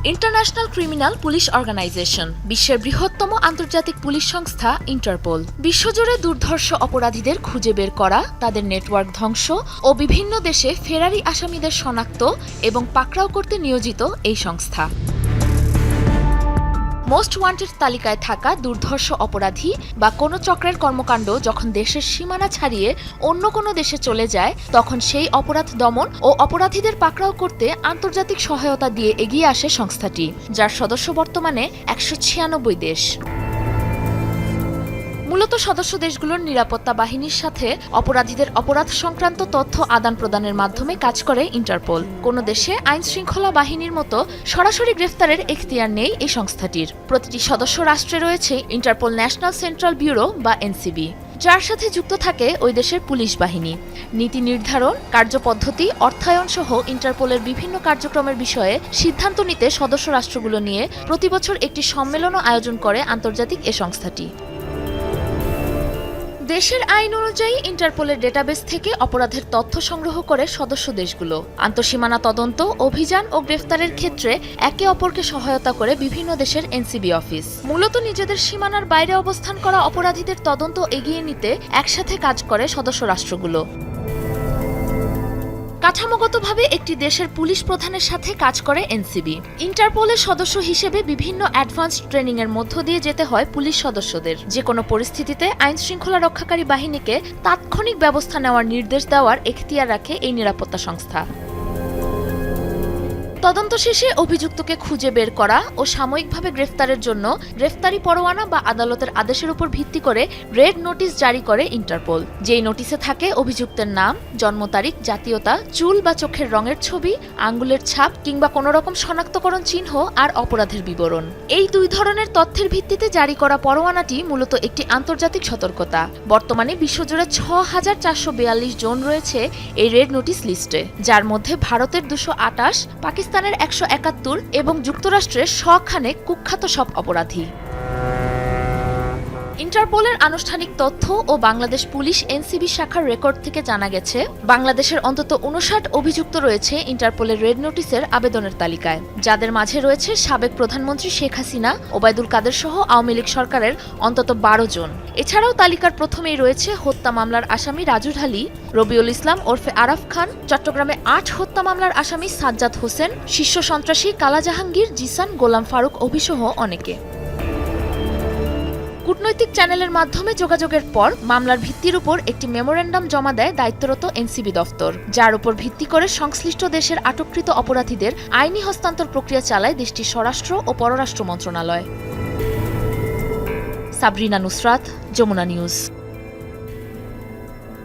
International criminal police organisation বিশ্বের বৃহত্তম আন্তর্জাতিক পুলিশ সংস্থা ইন্টারপোল বিশ্বজুড়ে দুর্ধর্ষ অপরাধীদের খুঁজে বের করা, তাদের নেটওয়ার্ক ধ্বংস ও বিভিন্ন দেশে ফেরারি আসামিদের শনাক্ত এবং পাকড়াও করতে নিয়োজিত এই সংস্থা। মোস্ট ওয়ান্টেড তালিকায় থাকা দুর্ধর্ষ অপরাধী বা কোনো চক্রের কর্মকাণ্ড যখন দেশের সীমানা ছাড়িয়ে অন্য কোনো দেশে চলে যায়, তখন সেই অপরাধ দমন ও অপরাধীদের পাকড়াও করতে আন্তর্জাতিক সহায়তা দিয়ে এগিয়ে আসে সংস্থাটি, যার সদস্য বর্তমানে ১৯৬ দেশ। মূলত সদস্য দেশগুলোর নিরাপত্তা বাহিনীর সাথে অপরাধীদের অপরাধ সংক্রান্ত তথ্য আদান প্রদানের মাধ্যমে কাজ করে ইন্টারপোল। কোনো দেশে আইন শৃঙ্খলা বাহিনীর মতো সরাসরি গ্রেফতারের এখতিয়ার নেই এই সংস্থাটির। প্রতিটি সদস্য রাষ্ট্রে রয়েছে ইন্টারপোল ন্যাশনাল সেন্ট্রাল ব্যুরো বা এনসিবি, যার সাথে যুক্ত থাকে ওই দেশের পুলিশ বাহিনী। নীতি নির্ধারণ, কার্যপদ্ধতি, অর্থায়ন সহ ইন্টারপোলের বিভিন্ন কার্যক্রমের বিষয়ে সিদ্ধান্ত নিতে সদস্য রাষ্ট্রগুলো নিয়ে প্রতিবছর একটি সম্মেলনও আয়োজন করে আন্তর্জাতিক এ সংস্থাটি। দেশের আইন অনুযায়ী ইন্টারপোলের ডেটাবেস থেকে অপরাধের তথ্য সংগ্রহ করে সদস্য দেশগুলো আন্তঃসীমানা তদন্ত, অভিযান ও গ্রেফতারের ক্ষেত্রে একে অপরকে সহায়তা করে বিভিন্ন দেশের এনসিবি অফিস। মূলত নিজেদের সীমানার বাইরে অবস্থান করা অপরাধীদের তদন্ত এগিয়ে নিতে একসাথে কাজ করে সদস্য রাষ্ট্রগুলো। কাঠামোগতভাবে একটি দেশের পুলিশ প্রধানের সাথে কাজ করে এনসিবি। ইন্টারপোলের সদস্য হিসেবে বিভিন্ন অ্যাডভান্সড ট্রেনিং এর মধ্য দিয়ে যেতে হয় পুলিশ সদস্যদের। যে কোনো পরিস্থিতিতে আইন শৃঙ্খলা রক্ষাকারী বাহিনীকে তাৎক্ষণিক ব্যবস্থা নেওয়ার নির্দেশ দেওয়ার এখতিয়ার রাখে এই নিরাপত্তা সংস্থা। তদন্ত শেষে অভিযুক্তকে খুঁজে বের করা ও সাময়িকভাবে গ্রেফতারের জন্য গ্রেফতারি পরোয়ানা বা আদালতের আদেশের উপর ভিত্তি করে রেড নোটিশ জারি করে ইন্টারপোল। যেই নোটিশে থাকে অভিযুক্তের নাম, জন্ম তারিখ, জাতীয়তা, চুল বা চোখের রঙের ছবি, আঙ্গুলের ছাপ কিংবা কোনো রকম শনাক্তকরণ চিহ্ন আর অপরাধের বিবরণ। এই দুই ধরনের তথ্যের ভিত্তিতে জারি করা পরোয়ানাটি মূলত একটি আন্তর্জাতিক সতর্কতা। বর্তমানে বিশ্বজুড়ে ৬,৪৪২ জন রয়েছে এই রেড নোটিশ লিস্টে, যার মধ্যে ভারতের ২২৮, পাকিস্তানের ১৭১ এবং যুক্তরাষ্ট্রের শখানেক কুখ্যাত সব অপরাধী। ইন্টারপোলের আনুষ্ঠানিক তথ্য ও বাংলাদেশ পুলিশ এনসিবি শাখার রেকর্ড থেকে জানা গেছে, বাংলাদেশের অন্তত ৫৯ অভিযুক্ত রয়েছে ইন্টারপোলের রেড নোটিসের আবেদনের তালিকায়, যাদের মাঝে রয়েছে সাবেক প্রধানমন্ত্রী শেখ হাসিনা, ওবায়দুল কাদের সহ আওয়ামী লীগ সরকারের অন্তত ১২ জন। এছাড়াও তালিকার প্রথমেই রয়েছে হত্যা মামলার আসামি রাজু ঢালি, রবিউল ইসলাম ওরফে আরাফ খান, চট্টগ্রামে ৮ হত্যা মামলার আসামি সাজ্জাদ হোসেন, শীর্ষ সন্ত্রাসী কালা জাহাঙ্গীর, জিসান, গোলাম ফারুক অভিসহ অনেকে। কূটনৈতিক চ্যানেলের মাধ্যমে যোগাযোগের পর মামলার ভিত্তির উপর একটি মেমোরেন্ডাম জমা দেয় দায়িত্বরত এনসিবি দফতর, যার উপর ভিত্তি করে সংশ্লিষ্ট দেশের আটককৃত অপরাধীদের আইনি হস্তান্তর প্রক্রিয়া চালায় দেশটির স্বরাষ্ট্র ও পররাষ্ট্র মন্ত্রণালয়। সাবরিনা নুসরাত, যমুনা নিউজ।